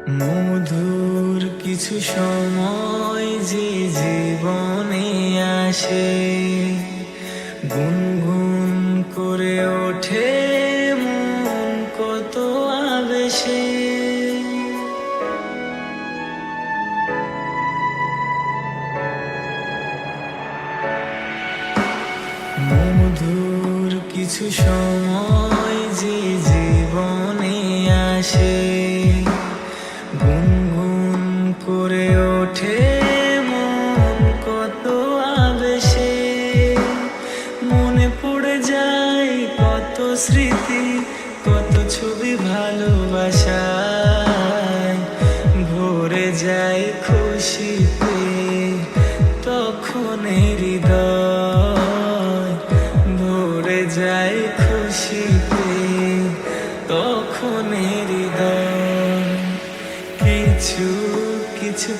মধুর কিছু সময় যে জীবনে আসে, গুনগুন করে ওঠে মন কত আবেশে। মধুর কিছু সময় যে জীবনে আসে, গুনগুন করে ওঠে মন কত আবেশে। মনে পড়ে যায় কত স্মৃতি, কত ছবি ভালোবাসায়, ভরে যায় খুশিতে তখন হৃদয়, ভরে যায় খুশিতে তখন হৃদয়। কিছু কিছু